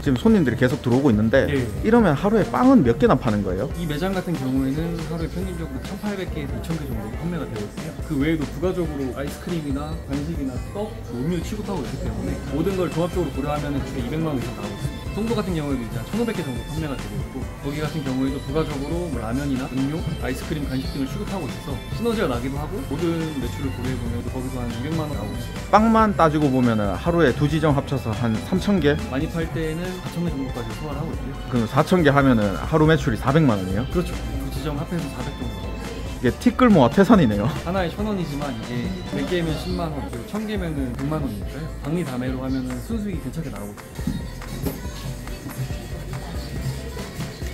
지금 손님들이 계속 들어오고 있는데 이러면 하루에 빵은 몇 개나 파는 거예요? 이 매장 같은 경우에는 하루에 평균적으로 1,800개에서 2,000개 정도 판매가 되고 있고요. 그 외에도 부가적으로 아이스크림이나 간식이나 떡, 음료 취급하고 있기 때문에 모든 걸 종합적으로 고려하면 주 200만 원 이상 나오고 있습니다. 송도 같은 경우에도 이제 1,500개 정도 판매가 되고 있고, 거기 같은 경우에도 부가적으로 뭐 라면이나 음료, 아이스크림, 간식 등을 취급하고 있어서 시너지가 나기도 하고, 모든 매출을 고려해보면 거기서 한 200만 원 나오고 있습니다. 빵만 따지고 보면 하루에 두 지점 합쳐서 한 3,000개? 많이 팔 때는 4,000개 정도까지 소화를 하고 있고요. 그럼 4,000개 하면은 하루 매출이 400만 원이에요? 그렇죠. 두 지점 합해서 400 정도 나오고 있습니다. 이게 티끌 모아 태산이네요. 하나에 1,000원이지만 이게 100개면 10만 원, 그리고 1,000개면 100만 원이니까요. 박리 다매로 하면은 순수익이 괜찮게 나오고 있습니다.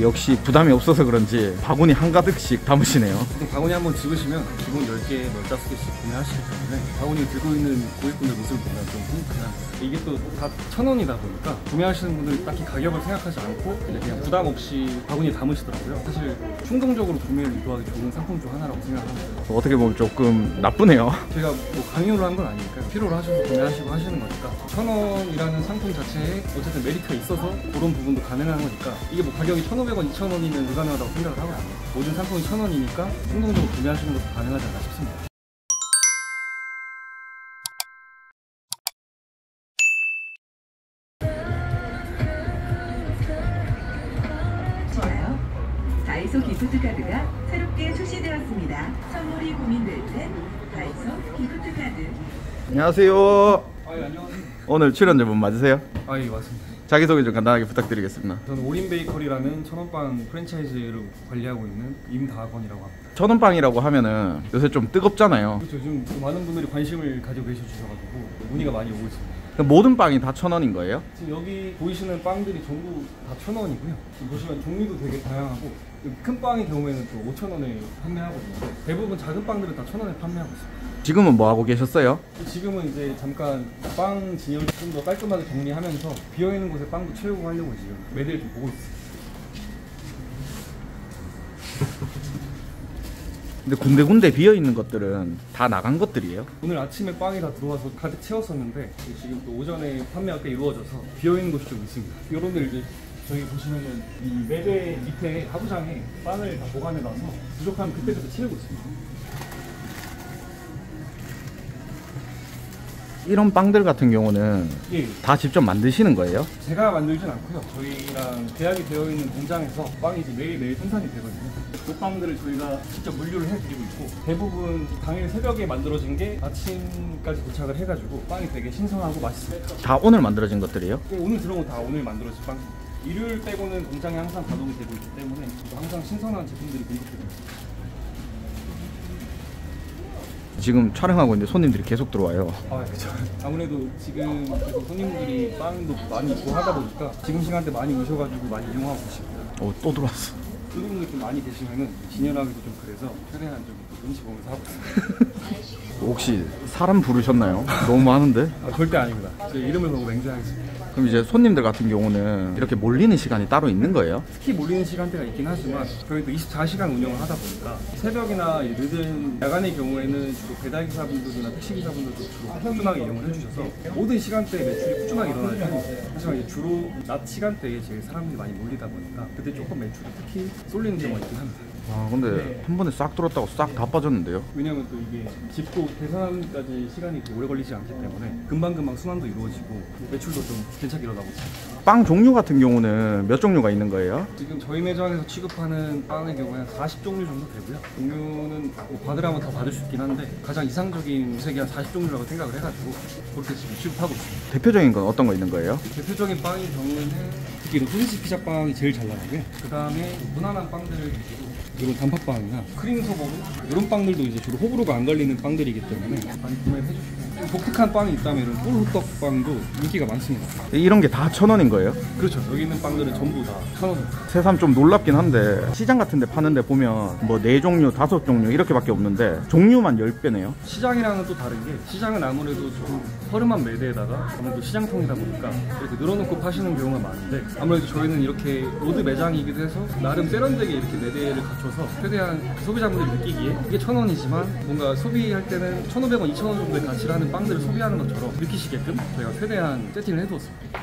역시 부담이 없어서 그런지 바구니 한가득씩 담으시네요. 바구니 한번 집으시면 기본 10개, 15개씩 구매하시기 때문에 바구니 들고 있는 고객분들 모습을 보면 좀 뿌듯합니다. 이게 또 다 1,000원이다 보니까 구매하시는 분들 딱히 가격을 생각하지 않고 그냥 부담 없이 바구니에 담으시더라고요. 사실 충동적으로 구매를 유도하기 좋은 상품 중 하나라고 생각합니다. 어떻게 보면 조금 나쁘네요. 제가 뭐 강요를 한 건 아니니까요. 필요로 하셔서 구매하시고 하시는 거니까 1,000원이라는 상품 자체에 어쨌든 메리트가 있어서 그런 부분도 가능한 거니까, 이게 뭐 가격이 1,500원, 2,000원이면 불가능하다고 생각을 하고 있습니다. 모든 상품이 1,000원이니까 충동적으로 구매하시는 것도 가능하지 않나 싶습니다. 좋아요. 다이소 기프트카드가 새롭게 출시되었습니다. 선물이 고민될 땐 다이소 기프트카드. 안녕하세요. 안녕하세요. 오늘 출연자분 맞으세요? 예, 맞습니다. 자기소개 좀 간단하게 부탁드리겠습니다. 저는 올인베이커리라는 천원빵 프랜차이즈를 관리하고 있는 임다건이라고 합니다. 천원빵이라고 하면은 요새 좀 뜨겁잖아요. 그렇죠. 요즘 많은 분들이 관심을 가지고 계셔주셔가지고 문의가 많이 오고 있습니다. 모든 빵이 다 1,000원인 거예요? 지금 여기 보이시는 빵들이 전부 다 1,000원이고요. 지금 보시면 종류도 되게 다양하고, 큰 빵의 경우에는 또 5,000원에 판매하거든요. 대부분 작은 빵들은 다 1,000원에 판매하고 있습니다. 지금은 뭐 하고 계셨어요? 지금은 이제 잠깐 빵 진열을 좀 더 깔끔하게 정리하면서 비어있는 곳에 빵도 채우고 하려고 지금 매대를 좀 보고 있습니다. 근데 군데군데 비어있는 것들은 다 나간 것들이에요? 오늘 아침에 빵이 다 들어와서 가득 채웠었는데 지금 또 오전에 판매가 꽤 이루어져서 비어있는 곳이 좀 있습니다. 이런 데 이제 저희 보시면은 이 매대 밑에 하부장에 빵을 다 보관해놔서 부족하면 그때그때 채우고 있습니다. 이런 빵들 같은 경우는 다 직접 만드시는 거예요? 제가 만들진 않고요. 저희랑 계약이 되어 있는 공장에서 빵이 이제 매일매일 생산이 되거든요. 그 빵들을 저희가 직접 물류를 해드리고 있고, 대부분 당일 새벽에 만들어진 게 아침까지 도착을 해가지고 빵이 되게 신선하고 맛있습니다. 다 오늘 만들어진 것들이에요? 오늘 들어온 거 다 오늘 만들어진 빵입니다. 일요일 빼고는 공장이 항상 가동이 되고 있기 때문에 항상 신선한 제품들이 공급됩니다. 지금 촬영하고 있는데 손님들이 계속 들어와요. 그렇죠. 아무래도 지금 계속 손님들이 빵도 많이 있고 하다 보니까 지금 시간대 많이 오셔가지고 많이 이용하고 계십니다. 또 들어왔어. 손님들이 좀 많이 계시면은 진열하기도 좀 그래서 최대한 좀 눈치 보면서 하고 있습니다. 혹시 사람 부르셨나요? 너무 많은데? 절대 아닙니다. 제 이름을 보고 맹세하겠습니다. 그럼 이제 손님들 같은 경우는 이렇게 몰리는 시간이 따로 있는 거예요? 특히 몰리는 시간대가 있긴 하지만 저희도 24시간 운영을 하다 보니까 새벽이나 늦은 야간의 경우에는 주로 배달기사분들이나 택시기사분들도 주로 꾸준하게 이용을 해주셔서 모든 시간대에 매출이 꾸준하게 일어나는 편입니다. 하지만 이제 주로 낮 시간대에 제일 사람들이 많이 몰리다 보니까 그때 조금 매출이 특히 쏠리는 경우가 있긴 합니다. 근데 한 번에 싹 들었다고 싹 다 빠졌는데요? 왜냐면 또 이게 짚고 계산까지 시간이 오래 걸리지 않기 때문에 금방금방 순환도 이루어지고 매출도 좀 괜찮게 일어나고 있습니다. 빵 종류 같은 경우는 몇 종류가 있는 거예요? 지금 저희 매장에서 취급하는 빵의 경우에는 40종류 정도 되고요. 종류는 뭐 받으라면 다 받을 수 있긴 한데 가장 이상적인 색이 한 40종류라고 생각을 해가지고 그렇게 지금 취급하고 있습니다. 대표적인 건 어떤 거 있는 거예요? 대표적인 빵의 경우에는 특히 소시지 피자빵이 제일 잘 나가고요. 그 다음에 무난한 빵들 위주로 이런 단팥빵이나 크림 소보루 이런 빵들도 이제 주로 호불호가 안 갈리는 빵들이기 때문에 많이 구매해 주시고, 독특한 빵이 있다면 이런 꿀호떡빵도 인기가 많습니다. 이런 게 다 1,000원인 거예요? 그렇죠. 여기 있는 빵들은 전부 다 1,000원. 새삼 좀 놀랍긴 한데 시장 같은 데 파는데 보면 뭐 4종류, 5종류 이렇게밖에 없는데 종류만 10배네요. 시장이랑은 또 다른 게, 시장은 아무래도 좀 허름한 매대에다가 아무래도 시장통이다 보니까 이렇게 늘어놓고 파시는 경우가 많은데, 아무래도 저희는 이렇게 로드 매장이기도 해서 나름 세련되게 이렇게 매대를 갖춰서 최대한 소비자분들이 느끼기에 이게 1,000원이지만 뭔가 소비할 때는 1,500원, 2,000원 정도의 가치를 하는 빵들을 소비하는 것처럼 느끼시게끔 저희가 최대한 세팅을 해두었습니다.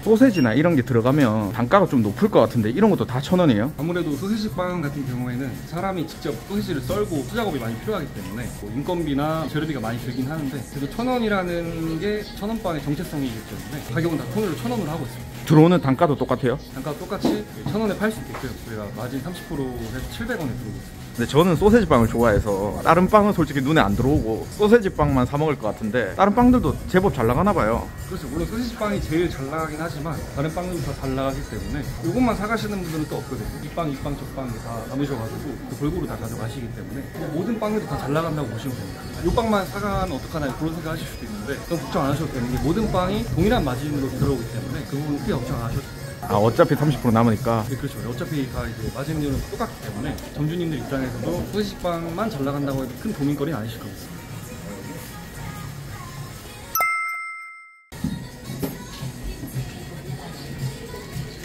소세지나 이런 게 들어가면 단가가 좀 높을 것 같은데 이런 것도 다 1,000원이에요? 아무래도 소시지 빵 같은 경우에는 사람이 직접 소시지를 썰고 수작업이 많이 필요하기 때문에 뭐 인건비나 재료비가 많이 들긴 하는데 그래도 1,000원이라는 게 1,000원 빵의 정체성이기 때문에 가격은 다 통일로 1,000원으로 하고 있습니다. 들어오는 단가도 똑같아요? 단가 똑같이 1,000원에 팔 수 있게끔 저희가 마진 30% 해서 700원에 들어오고 있습니다. 근데 저는 소세지 빵을 좋아해서 다른 빵은 솔직히 눈에 안 들어오고 소세지 빵만 사 먹을 것 같은데 다른 빵들도 제법 잘 나가나 봐요. 그렇죠. 물론 소시지 빵이 제일 잘 나가긴 하지만 다른 빵들도 다 잘 나가기 때문에 이것만 사가시는 분들은 또 없거든요. 이 빵, 저 빵 다 남으셔가지고 그 골고루 다 가져가시기 때문에 모든 빵들도 다 잘 나간다고 보시면 됩니다. 이 빵만 사가면 어떡하나 그런 생각 하실 수도 있는데 너무 걱정 안 하셔도 되는 게 모든 빵이 동일한 마진으로 들어오기 때문에 그 부분 크게 걱정 안 하셔도 돼요. 아 어차피 30% 남으니까. 네, 그렇죠. 어차피 다 이제 마진율은 똑같기 때문에 점주님들 입장에서도 소시지 빵만 잘 나간다고 해도 큰 고민거리는 아니실 겁니다.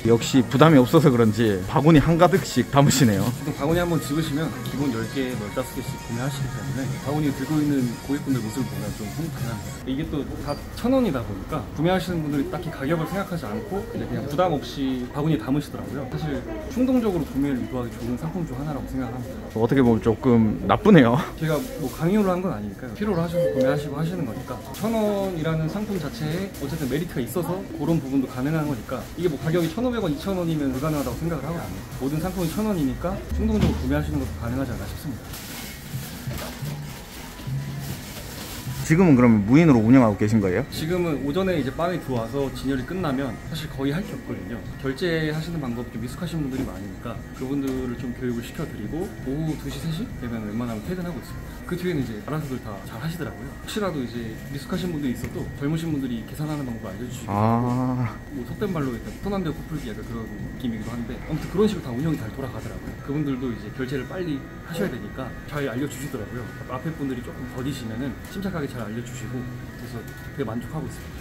역시 부담이 없어서 그런지 바구니 한가득씩 담으시네요. 보통 바구니 한번 집으시면 기본 10개, 15개씩 구매하시기 때문에 바구니 들고 있는 고객분들 모습을 보면 좀 흐뭇합니다. 이게 또 다 1,000원이다 보니까 구매하시는 분들이 딱히 가격을 생각하지 않고 그냥 부담 없이 바구니에 담으시더라고요. 사실 충동적으로 구매를 유도하기 좋은 상품 중 하나라고 생각합니다. 어떻게 보면 조금 나쁘네요. 제가 뭐 강요를 한 건 아니니까요. 필요로 하셔서 구매하시고 하시는 거니까 1,000원이라는 상품 자체에 어쨌든 메리트가 있어서 그런 부분도 가능한 거니까 이게 뭐 가격이 1,500원, 2,000원이면 불가능하다고 생각을 하거든요. 모든 상품이 1,000원이니까 충동적으로 구매하시는 것도 가능하지 않나 싶습니다. 지금은 그러면 무인으로 운영하고 계신 거예요? 지금은 오전에 이제 빵이 들어와서 진열이 끝나면 사실 거의 할 게 없거든요. 결제하시는 방법이 좀 미숙하신 분들이 많으니까 그분들을 좀 교육을 시켜드리고 오후 2시, 3시 되면 웬만하면 퇴근하고 있습니다. 그 뒤에는 이제 알아서들 다 잘 하시더라고요. 혹시라도 이제 미숙하신 분들이 있어도 젊으신 분들이 계산하는 방법 알려주시고 뭐 속된 말로 일단 손안대 코풀기 약간 그런 느낌이기도 한데 아무튼 그런 식으로 다 운영이 잘 돌아가더라고요. 그분들도 이제 결제를 빨리 하셔야 되니까 잘 알려주시더라고요. 앞에 분들이 조금 더디시면은 침착하게 잘 알려주시고 그래서 되게 만족하고 있습니다.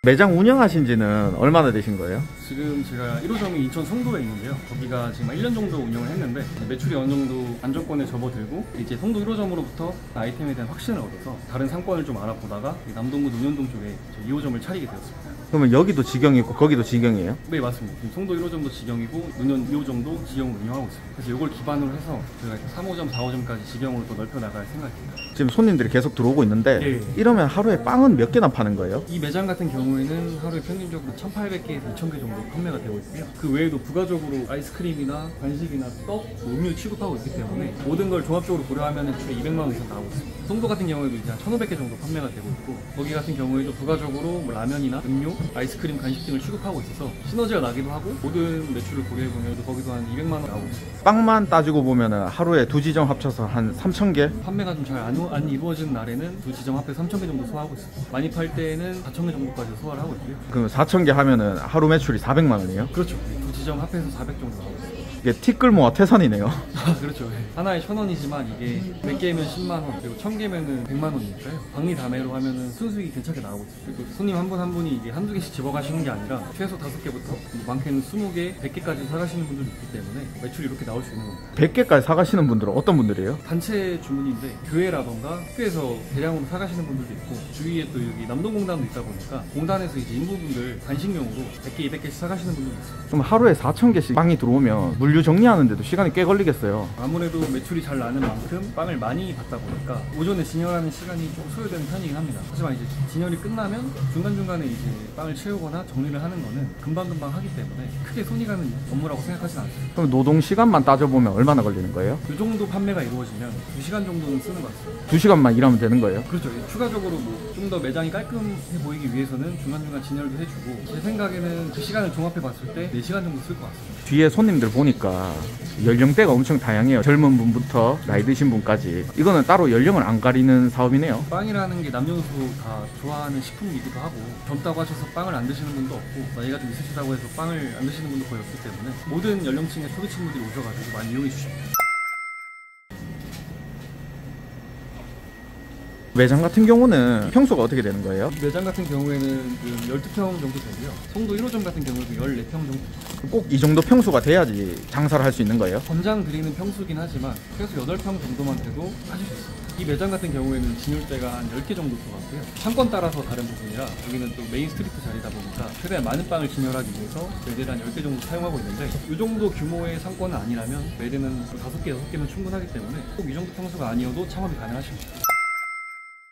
매장 운영하신 지는 얼마나 되신 거예요? 지금 제가 1호점이 인천 송도에 있는데요. 거기가 지금 1년 정도 운영을 했는데 매출이 어느 정도 안정권에 접어들고 이제 송도 1호점으로부터 아이템에 대한 확신을 얻어서 다른 상권을 좀 알아보다가 남동구 논현동 쪽에 2호점을 차리게 되었습니다. 그러면 여기도 직영이 있고 거기도 직영이에요? 네, 맞습니다. 지금 송도 1호점도 직영이고 논현 2호점도 직영을 운영하고 있습니다. 그래서 이걸 기반으로 해서 저희가 3호점, 4호점까지 직영으로 더 넓혀 나갈 생각입니다. 지금 손님들이 계속 들어오고 있는데 네. 이러면 하루에 빵은 몇 개나 파는 거예요? 이 매장 같은 경우에는 하루에 평균적으로 1,800개에서 2,000개 정도 판매가 되고 있고요. 그 외에도 부가적으로 아이스크림이나 간식이나 떡, 음료 취급하고 있기 때문에 모든 걸 종합적으로 고려하면 주에 200만 원 이상 나오고 있습니다. 송도 같은 경우에도 이제 한 1,500개 정도 판매가 되고 있고 거기 같은 경우에도 부가적으로 뭐 라면이나 음료, 아이스크림, 간식 등을 취급하고 있어서 시너지가 나기도 하고 모든 매출을 고려해보면 거기도 한 200만 원 나오고 있습니다. 빵만 따지고 보면 하루에 두 지점 합쳐서 한 3,000개? 판매가 좀 잘 안 이루어진 날에는 두 지점 합해 3,000개 정도 소화하고 있습니다. 많이 팔 때에는 4,000개 정도까지 소화를 하고 있고요. 그럼 4,000개 하면은 하루 매출이 400만 원이에요? 그렇죠. 두 지점 합해서 400 정도 나오고 있습니다. 이게 티끌모아 태산이네요. 그렇죠. 하나에 1,000원이지만 이게 100개면 10만 원, 그리고 1,000개면은 100만 원이니까요. 박리 다매로 하면은 순수익이 괜찮게 나오고 있어요. 그리고 손님 한 분 한 분이 이게 한두 개씩 집어가시는 게 아니라 최소 5개부터 많게는 20개, 100개까지 사가시는 분들도 있기 때문에 매출이 이렇게 나올 수 있는 겁니다. 100개까지 사가시는 분들은 어떤 분들이에요? 단체 주문인데 교회라던가 학교에서 대량으로 사가시는 분들도 있고 주위에 또 여기 남동공단도 있다 보니까 공단에서 이제 인부분들 간식용으로 100개, 200개씩 사가시는 분들도 있어요. 그럼 하루에 4,000개씩 빵이 들어오면 물류 정리하는데도 시간이 꽤 걸리겠어요. 아무래도 매출이 잘 나는 만큼 빵을 많이 받다 보니까 오전에 진열하는 시간이 좀 소요되는 편이긴 합니다. 하지만 이제 진열이 끝나면 중간중간에 이제 빵을 채우거나 정리를 하는 거는 금방금방 하기 때문에 크게 손이 가는 업무라고 생각하진 않습니다. 그럼 노동 시간만 따져보면 얼마나 걸리는 거예요? 이 정도 판매가 이루어지면 2시간 정도는 쓰는 것 같습니다. 2시간만 일하면 되는 거예요? 그렇죠. 추가적으로 뭐 좀 더 매장이 깔끔해 보이기 위해서는 중간중간 진열도 해주고 제 생각에는 그 시간을 종합해 봤을 때 4시간 정도 쓸 것 같습니다. 뒤에 손님들 보니까 연령대가 엄청 다양해요. 젊은 분부터 나이 드신 분까지. 이거는 따로 연령을 안 가리는 사업이네요. 빵이라는 게 남녀노소 다 좋아하는 식품이기도 하고 젊다고 하셔서 빵을 안 드시는 분도 없고 나이가 좀 있으시다고 해서 빵을 안 드시는 분도 거의 없기 때문에 모든 연령층의 소비층분들이 오셔가지고 많이 이용해 주십니다. 매장 같은 경우는 평수가 어떻게 되는 거예요? 이 매장 같은 경우에는 12평 정도 되고요. 송도 1호점 같은 경우도 14평 정도. 꼭 이 정도 평수가 돼야지 장사를 할 수 있는 거예요? 권장 드리는 평수긴 하지만 최소 8평 정도만 돼도 하실 수 있습니다. 이 매장 같은 경우에는 진열대가 한 10개 정도 들어갔고요. 상권 따라서 다른 부분이라 여기는 또 메인 스트리트 자리다 보니까 최대한 많은 빵을 진열하기 위해서 매대를 한 10개 정도 사용하고 있는데 이 정도 규모의 상권은 아니라면 매대는 5개, 6개면 충분하기 때문에 꼭 이 정도 평수가 아니어도 창업이 가능하십니다.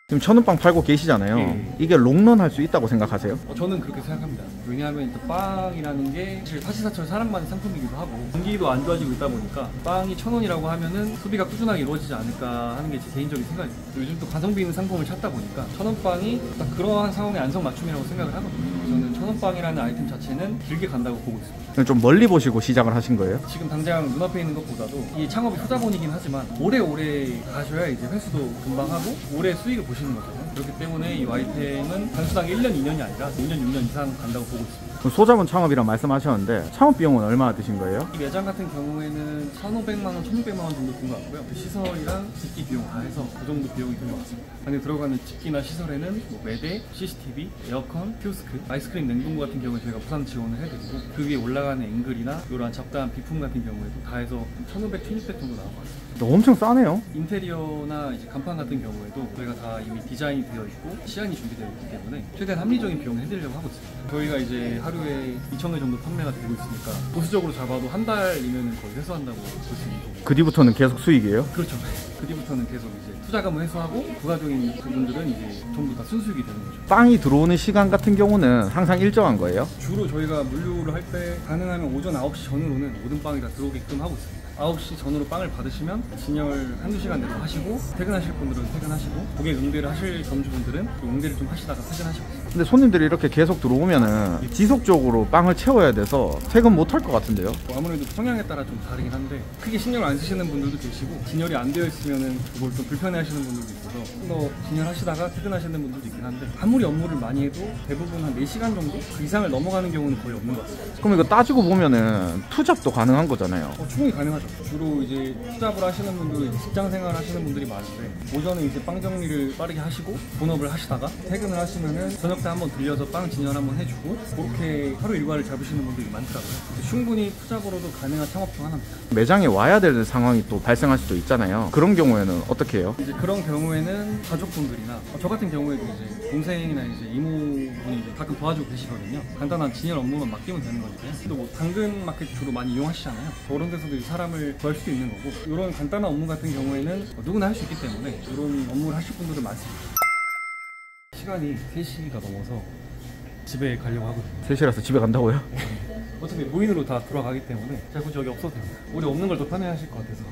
지금 천원빵 팔고 계시잖아요. 예. 이게 롱런 할 수 있다고 생각하세요? 저는 그렇게 생각합니다. 왜냐하면 또 빵이라는 게 사실 사시사철 사람 많은 상품이기도 하고 경기도 안 좋아지고 있다 보니까 빵이 1,000원이라고 하면은 소비가 꾸준하게 이루어지지 않을까 하는 게 제 개인적인 생각입니다. 요즘 또 가성비 있는 상품을 찾다 보니까 1,000원빵이 딱 그러한 상황의 안성맞춤이라고 생각을 하거든요. 저는 1,000원빵이라는 아이템 자체는 길게 간다고 보고 있습니다. 좀 멀리 보시고 시작을 하신 거예요? 지금 당장 눈앞에 있는 것보다도 이 창업이 초자본이긴 하지만 오래오래 가셔야 이제 회수도 금방 하고 오래 수익을 보시는 거잖아요. 그렇기 때문에 이 아이템은 단순하게 1년, 2년이 아니라 5년, 6년 이상 간다고 보고 있습니다. 소자본 창업이라 말씀하셨는데 창업 비용은 얼마나 드신 거예요? 이 매장 같은 경우에는 1,500만 원, 1,600만 원 정도 든 것 같고요. 그 시설이랑 집기 비용 다 해서 그 정도 비용이 든 것 같습니다. 안에 들어가는 집기나 시설에는 뭐 매대, CCTV, 에어컨, 키오스크, 아이스크림 냉동고 같은 경우에 저희가 무상 지원을 해드리고 그 위에 올라가는 앵글이나 이런 잡다한 비품 같은 경우에도 다 해서 1,500, 1,600 정도 나온 것 같습니다. 엄청 싸네요. 인테리어나 이제 간판 같은 경우에도 저희가 다 이미 디자인이 되어 있고 시안이 준비되어 있기 때문에 최대한 합리적인 비용을 해드리려고 하고 있습니다. 저희가 이제 하루에 2,000개 정도 판매가 되고 있으니까 보수적으로 잡아도 한 달이면 거의 회수한다고 볼 수 있는 거고. 그 뒤부터는 계속 수익이에요? 그렇죠. 그 뒤부터는 계속 이제 투자금을 회수하고 부가적인 부분들은 이제 전부 다 순수익이 되는 거죠. 빵이 들어오는 시간 같은 경우는 항상 일정한 거예요? 주로 저희가 물류를 할 때 가능하면 오전 9시 전후로는 모든 빵이 다 들어오게끔 하고 있습니다. 9시 전후로 빵을 받으시면 진열 한두 시간 내로 하시고 퇴근하실 분들은 퇴근하시고 고객 응대를 하실 점주분들은 또 응대를 좀 하시다가 퇴근하시고 있습니다. 근데 손님들이 이렇게 계속 들어오면은 지속적으로 빵을 채워야 돼서 퇴근 못 할 것 같은데요? 아무래도 성향에 따라 좀 다르긴 한데 크게 신경을 안 쓰시는 분들도 계시고 진열이 안 되어 있으면은 그걸 좀 불편해 하시는 분들도 있어서 좀 더 진열하시다가 퇴근하시는 분들도 있긴 한데 아무리 업무를 많이 해도 대부분 한 4시간 정도? 그 이상을 넘어가는 경우는 거의 없는 것 같습니다. 그럼 이거 따지고 보면은 투잡도 가능한 거잖아요. 충분히 가능하죠. 주로 이제 투잡을 하시는 분들은 이제 직장 생활 하시는 분들이 많은데 오전에 이제 빵 정리를 빠르게 하시고 본업을 하시다가 퇴근을 하시면은 저녁 때 한번 들려서 빵 진열 한번 해주고 그렇게 하루 일과를 잡으시는 분들이 많더라고요. 충분히 투잡으로도 가능한 창업 중 하나입니다. 매장에 와야 될 상황이 또 발생할 수도 있잖아요. 그런 경우에는 어떻게 해요? 이제 그런 경우에는 가족분들이나 저 같은 경우에도 이제 동생이나 이제 이모분이 이제 가끔 도와주고 계시거든요. 간단한 진열 업무만 맡기면 되는 거니까요. 또 뭐 당근 마켓 주로 많이 이용하시잖아요. 그런 데서도 이제 사람을 구할 수도 있는 거고 이런 간단한 업무 같은 경우에는 누구나 할 수 있기 때문에 이런 업무를 하실 분들은 많습니다. 시간이 3시가 넘어서 집에 가려고 하거든요. 3시라서 집에 간다고요? 어차피 무인으로 다 돌아가기 때문에 자, 굳이 여기 없어도 됩니다. 우리 없는 걸 더 편해하실 것 같아서.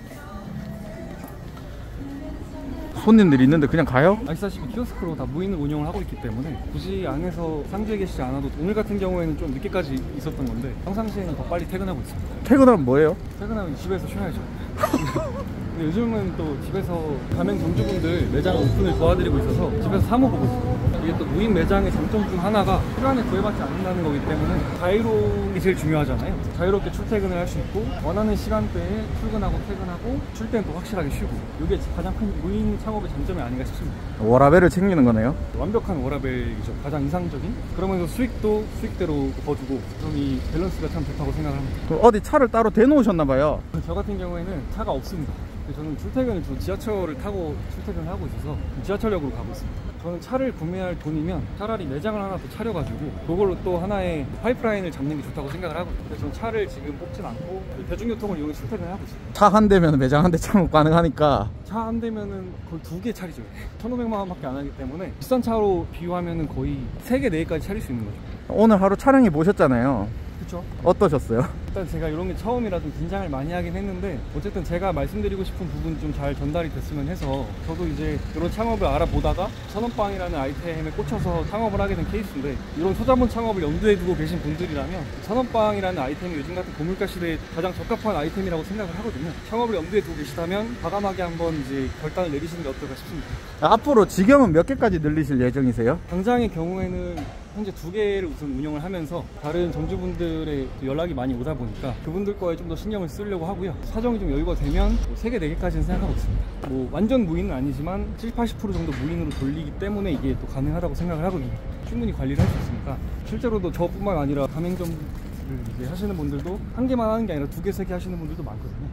손님들이 있는데 그냥 가요? 아시다시피 키오스크로 다 무인을 운영을 하고 있기 때문에 굳이 안에서 상주에 계시지 않아도 오늘 같은 경우에는 좀 늦게까지 있었던 건데 평상시에는 더 빨리 퇴근하고 있습니다. 퇴근하면 뭐예요? 퇴근하면 집에서 쉬어야죠. 근데 요즘은 또 집에서 가맹 점주분들 매장 오픈을 도와드리고 있어서 집에서 사모 보고 있어요. 이게 또 무인 매장의 장점 중 하나가 시간에 구애받지 않는다는 거기 때문에 자유로움이 제일 중요하잖아요. 자유롭게 출퇴근을 할 수 있고 원하는 시간대에 출근하고 퇴근하고 쉴 때는 또 확실하게 쉬고 이게 가장 큰 무인 창업의 장점이 아닌가 싶습니다. 워라밸을 챙기는 거네요. 완벽한 워라밸이죠. 가장 이상적인. 그러면서 수익도 수익대로 거두고 그럼 이 밸런스가 참 좋다고 생각을 합니다. 그럼 어디 차를 따로 대놓으셨나 봐요. 저 같은 경우에는 차가 없습니다. 저는 출퇴근을 주로 지하철을 타고 출퇴근을 하고 있어서 지하철역으로 가고 있습니다. 저는 차를 구매할 돈이면 차라리 매장을 하나 더 차려가지고 그걸로 또 하나의 파이프라인을 잡는 게 좋다고 생각을 하거든요. 그래서 저는 차를 지금 뽑진 않고 대중교통을 이용해 출퇴근을 하고 있습니다. 차 한 대면 매장 한 대 창업 가능하니까. 차 한 대면은 거의 2개 차리죠. 1,500만 원밖에 안 하기 때문에 비싼 차로 비유하면은 거의 3개, 4개까지 차릴 수 있는 거죠. 오늘 하루 촬영해 보셨잖아요. 그렇죠? 어떠셨어요? 일단 제가 이런 게 처음이라 좀 긴장을 많이 하긴 했는데 어쨌든 제가 말씀드리고 싶은 부분 좀 잘 전달이 됐으면 해서 저도 이제 이런 창업을 알아보다가 천원빵이라는 아이템에 꽂혀서 창업을 하게 된 케이스인데 이런 소자본 창업을 염두에 두고 계신 분들이라면 천원빵이라는 아이템이 요즘 같은 고물가 시대에 가장 적합한 아이템이라고 생각을 하거든요. 창업을 염두에 두고 계시다면 과감하게 한번 이제 결단을 내리시는 게 어떨까 싶습니다. 앞으로 직영은 몇 개까지 늘리실 예정이세요? 당장의 경우에는 현재 2개를 우선 운영을 하면서 다른 점주분들의 연락이 많이 오다 보니까 그분들 거에 좀 더 신경을 쓰려고 하고요. 사정이 좀 여유가 되면 3개, 4개까지는 생각하고 있습니다. 뭐 완전 무인은 아니지만 70, 80% 정도 무인으로 돌리기 때문에 이게 또 가능하다고 생각을 하거든요. 충분히 관리를 할 수 있으니까 실제로도 저뿐만 아니라 가맹점을 이제 하시는 분들도 한 개만 하는 게 아니라 2개, 3개 하시는 분들도 많거든요.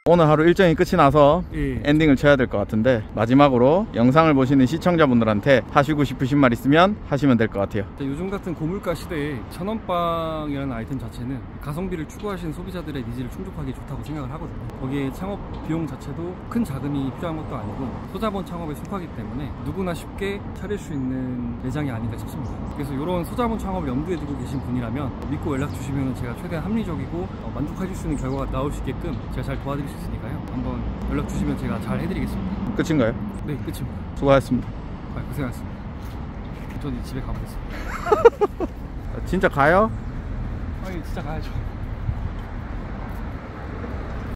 오늘 하루 일정이 끝이 나서 예. 엔딩을 쳐야 될 것 같은데, 마지막으로 영상을 보시는 시청자분들한테 하시고 싶으신 말 있으면 하시면 될 것 같아요. 요즘 같은 고물가 시대에 천원빵이라는 아이템 자체는 가성비를 추구하시는 소비자들의 니즈를 충족하기 좋다고 생각을 하거든요. 거기에 창업 비용 자체도 큰 자금이 필요한 것도 아니고 소자본 창업에 속하기 때문에 누구나 쉽게 차릴 수 있는 매장이 아닌가 싶습니다. 그래서 이런 소자본 창업을 염두에 두고 계신 분이라면 믿고 연락 주시면 제가 최대한 합리적이고 만족하실 수 있는 결과가 나올 수 있게끔 제가 잘 도와드릴 수 있으니까요. 한번 연락 주시면 제가 잘 해드리겠습니다. 끝인가요? 네, 끝입니다. 수고하셨습니다. 고생하셨습니다. 저는 집에 가보겠습니다. 진짜 가요? 아니, 진짜 가야죠.